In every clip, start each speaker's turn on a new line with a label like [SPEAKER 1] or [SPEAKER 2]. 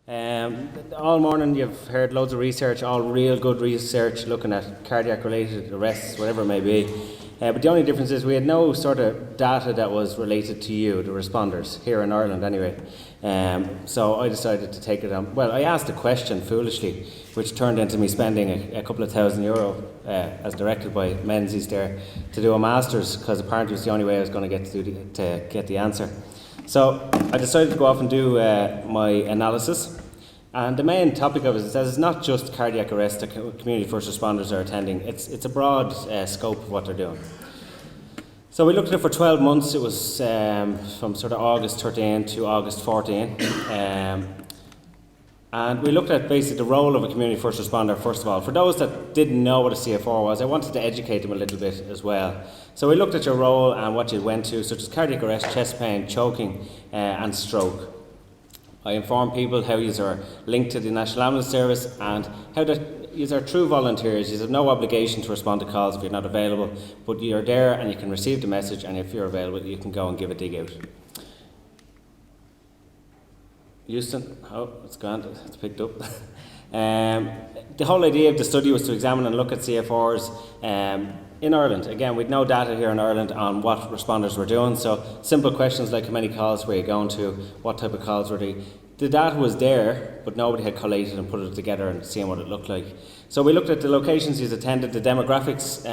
[SPEAKER 1] All morning you've heard loads of research, all real good research looking at cardiac related arrests, whatever it may be. But the only difference is we had no sort of data that was related to you, the responders, here in Ireland anyway. So I decided to take it on. Well, I asked a question foolishly, which turned into me spending a couple of €1,000, as directed by Menzies there, to do a master's, because apparently it was the only way I was going to get the answer. So I decided to go off and do my analysis. And the main topic of it is that it's not just cardiac arrest that community first responders are attending. It's a broad scope of what they're doing. So we looked at it for 12 months. It was from sort of August 13 to August 14. And we looked at basically the role of a community first responder, first of all. For those that didn't know what a CFR was, I wanted to educate them a little bit as well. So we looked at your role and what you went to, such as cardiac arrest, chest pain, choking, and stroke. I informed people how you are linked to the National Ambulance Service and how that you are true volunteers. You have no obligation to respond to calls if you're not available, but you're there and you can receive the message, and if you're available you can go and give a dig out. Houston, oh, it's gone, it's picked up. The whole idea of the study was to examine and look at CFRs in Ireland. Again, we'd no data here in Ireland on what responders were doing, so simple questions like how many calls were you going to, what type of calls were they. The data was there, but nobody had collated and put it together and seen what it looked like. So we looked at the locations you attended, the demographics,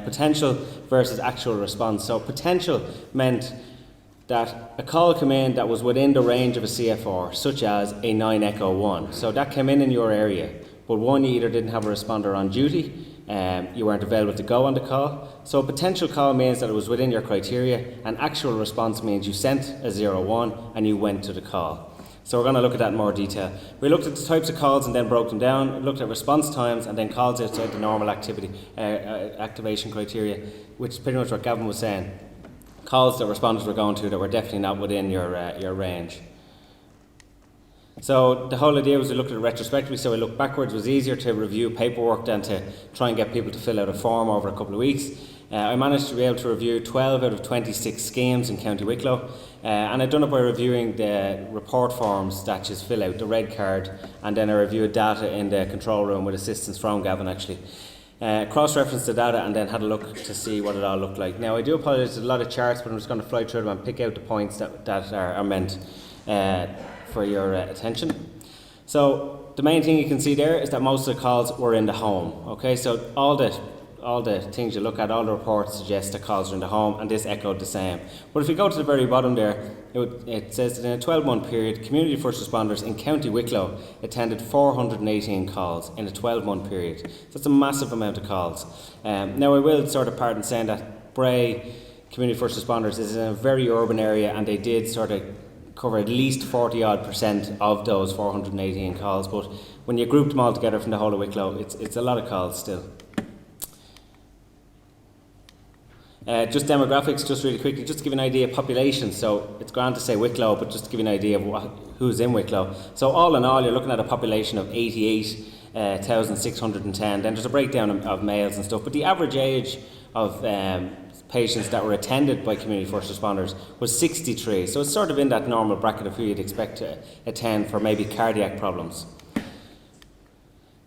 [SPEAKER 1] potential versus actual response. So potential meant that a call came in that was within the range of a CFR, such as a 9 Echo 1. So that came in your area, but one, you either didn't have a responder on duty, you weren't available to go on the call. So a potential call means that it was within your criteria, and actual response means you sent a 01 and you went to the call. So we're going to look at that in more detail. We looked at the types of calls and then broke them down. We looked at response times and then calls outside the normal activation criteria, which is pretty much what Gavin was saying. Calls that responders were going to that were definitely not within your range. So the whole idea was we looked at it retrospectively, so we looked backwards. It was easier to review paperwork than to try and get people to fill out a form over a couple of weeks. I managed to be able to review 12 out of 26 schemes in County Wicklow, and I'd done it by reviewing the report forms that you fill out, the red card, and then I reviewed data in the control room with assistance from Gavin actually. Cross-referenced the data and then had a look to see what it all looked like. Now I do apologise, there's a lot of charts, but I'm just going to fly through them and pick out the points that are meant for your attention. So the main thing you can see there is that most of the calls were in the home. Okay, so all the things you look at, all the reports suggest that calls are in the home, and this echoed the same. But if you go to the very bottom there, it says that in a 12-month period, community first responders in County Wicklow attended 418 calls in a 12-month period. So that's a massive amount of calls. Now I will sort of pardon saying that Bray community first responders is in a very urban area, and they did sort of cover at least 40% of those 418 calls, but when you group them all together from the whole of Wicklow, it's a lot of calls still. Just demographics, just really quickly, just to give you an idea of population. So it's grand to say Wicklow, but just to give you an idea of who's in Wicklow. So all in all, you're looking at a population of 88,610. Then there's a breakdown of males and stuff, but the average age of patients that were attended by community first responders was 63. So it's sort of in that normal bracket of who you'd expect to attend for maybe cardiac problems.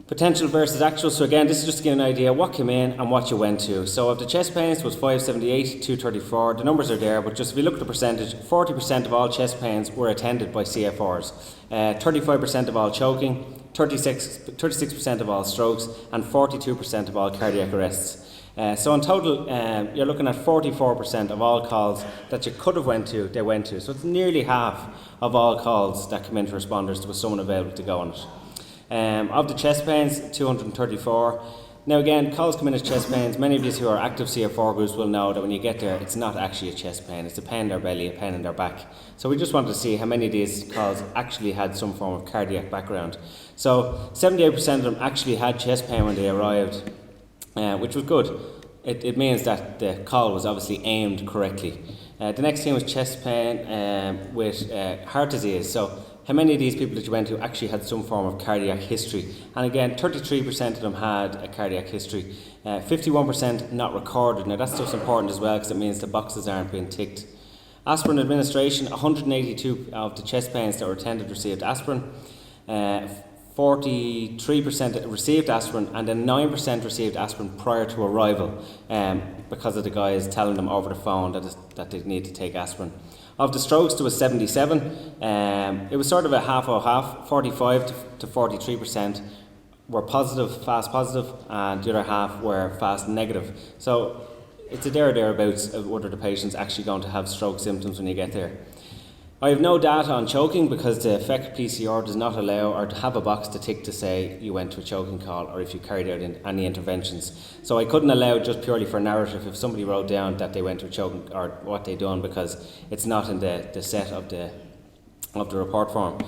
[SPEAKER 1] Potential versus actual. So again, this is just to give an idea what came in and what you went to. So if the chest pains was 578, 234, the numbers are there, but just if you look at the percentage, 40% of all chest pains were attended by CFRs, 35% of all choking, 36% of all strokes, and 42% of all cardiac arrests. So in total, you're looking at 44% of all calls that you could have went to, they went to. So it's nearly half of all calls that come in to responders, there was someone available to go on it. Of the chest pains, 234. Now again, calls come in as chest pains. Many of you who are active CFR groups will know that when you get there, it's not actually a chest pain, it's a pain in their belly, a pain in their back. So we just wanted to see how many of these calls actually had some form of cardiac background. So 78% of them actually had chest pain when they arrived, which was good. It means that the call was obviously aimed correctly. The next thing was chest pain with heart disease. So how many of these people that you went to actually had some form of cardiac history? And again, 33% of them had a cardiac history. 51% not recorded. Now that's just important as well, because it means the boxes aren't being ticked. Aspirin administration, 182 of the chest pains that were attended received aspirin. 43% received aspirin, and then 9% received aspirin prior to arrival, because of the guys telling them over the phone that they need to take aspirin. Of the strokes, there was 77. It was sort of a half, 45 to 43% were positive, fast positive, and the other half were fast negative. So it's a thereabouts of whether the patient's actually going to have stroke symptoms when you get there. I have no data on choking because the PHECC PCR does not allow or to have a box to tick to say you went to a choking call or if you carried out any interventions. So I couldn't allow just purely for narrative if somebody wrote down that they went to a choking or what they done, because it's not in the set of the report form.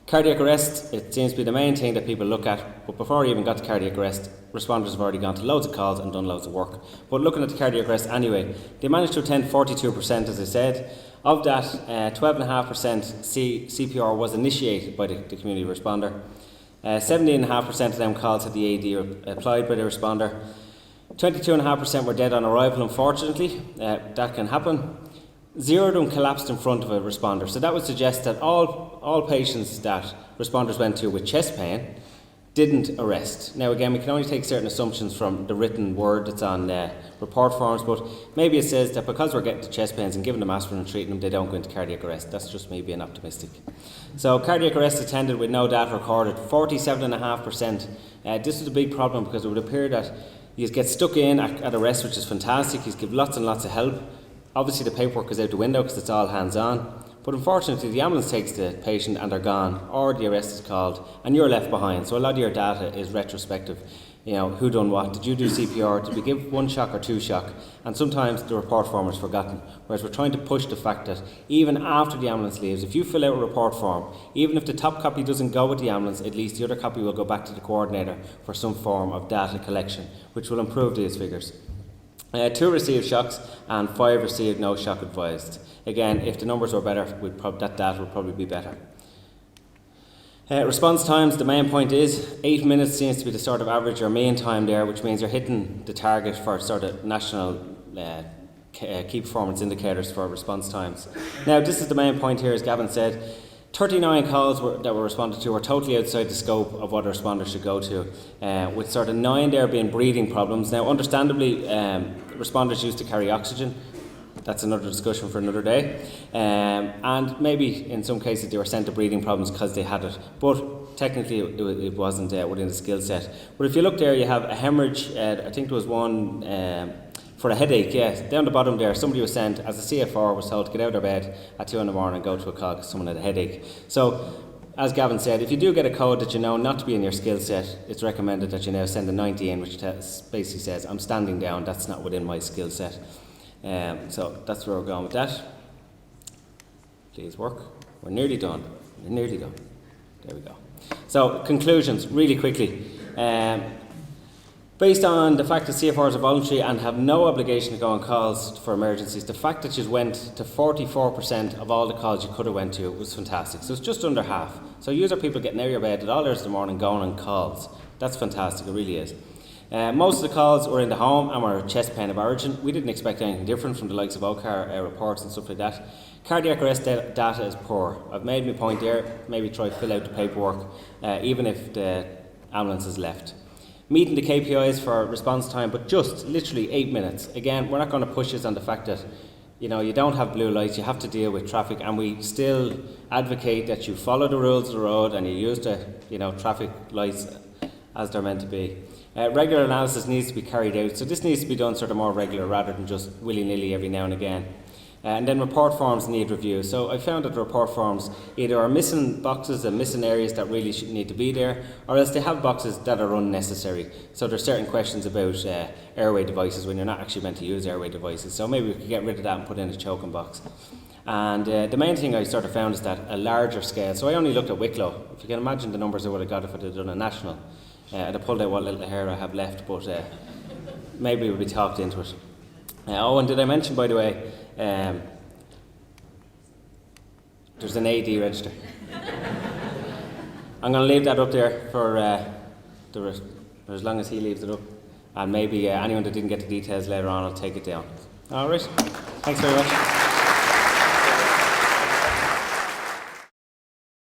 [SPEAKER 1] Cardiac arrest, it seems to be the main thing that people look at, but before I even got to cardiac arrest, responders have already gone to loads of calls and done loads of work. But looking at the cardiac arrest anyway, they managed to attend 42%, as I said. Of that, 12.5% CPR was initiated by the community responder. 17.5% of them calls had the AD applied by the responder. 22.5% were dead on arrival, unfortunately. That can happen. 0 of them collapsed in front of a responder. So that would suggest that all patients that responders went to with chest pain didn't arrest. Now again, we can only take certain assumptions from the written word that's on report forms, but maybe it says that because we're getting to chest pains and giving them aspirin and treating them, they don't go into cardiac arrest. That's just me being optimistic. So cardiac arrest attended with no data recorded, 47.5%. This is a big problem because it would appear that you get stuck in at arrest, which is fantastic. You give lots and lots of help. Obviously the paperwork is out the window because it's all hands-on. But unfortunately, the ambulance takes the patient and they're gone, or the arrest is called, and you're left behind. So a lot of your data is retrospective. You know, who done what? Did you do CPR? Did we give 1 shock or 2 shock? And sometimes the report form is forgotten. Whereas we're trying to push the fact that even after the ambulance leaves, if you fill out a report form, even if the top copy doesn't go with the ambulance, at least the other copy will go back to the coordinator for some form of data collection, which will improve these figures. 2 received shocks and 5 received no shock advised. Again, if the numbers were better, that data would probably be better. Response times, the main point is 8 minutes seems to be the sort of average or mean time there, which means you're hitting the target for sort of national key performance indicators for response times. Now, this is the main point here, as Gavin said. 39 calls that were responded to were totally outside the scope of what a responder should go to, with sort of 9 there being breathing problems. Now, understandably, responders used to carry oxygen. That's another discussion for another day. And maybe in some cases they were sent to breathing problems because they had it. But technically it wasn't within the skill set. But if you look there, you have a hemorrhage. I think there was one for a headache, yeah. Down the bottom there, somebody was sent, as a CFR, was told to get out of their bed at 2 in the morning and go to a call because someone had a headache. So, as Gavin said, if you do get a code that you know not to be in your skill set, it's recommended that you now send a 90 in, which basically says, I'm standing down, that's not within my skill set. So that's where we're going with that. Please work. We're nearly done. There we go. So, conclusions, really quickly. Based on the fact that CFRs are voluntary and have no obligation to go on calls for emergencies, the fact that you went to 44% of all the calls you could have went to was fantastic. So it's just under half. So you are people getting out of your bed at all hours of the morning going on calls. That's fantastic, it really is. Most of the calls were in the home and were chest pain of origin. We didn't expect anything different from the likes of OCAR reports and stuff like that. Cardiac arrest data is poor. I've made my point there. Maybe try to fill out the paperwork, even if the ambulance is left. Meeting the KPIs for response time, but just literally 8 minutes. Again, we're not going to push this on the fact that you don't have blue lights, you have to deal with traffic, and we still advocate that you follow the rules of the road and you use the traffic lights as they're meant to be. Regular analysis needs to be carried out, so this needs to be done sort of more regular rather than just willy-nilly every now and again. And then report forms need review. So I found that the report forms either are missing boxes and missing areas that really should need to be there, or else they have boxes that are unnecessary. So there's certain questions about airway devices when you're not actually meant to use airway devices. So maybe we could get rid of that and put in a choking box. And the main thing I sort of found is that a larger scale. So I only looked at Wicklow. If you can imagine the numbers I would have got if I had done a national. I'd have pulled out what little hair I have left, but maybe we'll be talked into it. And did I mention, by the way, there's an AD register. I'm going to leave that up there for as long as he leaves it up, and maybe anyone that didn't get the details later on will take it down. All right, thanks very much.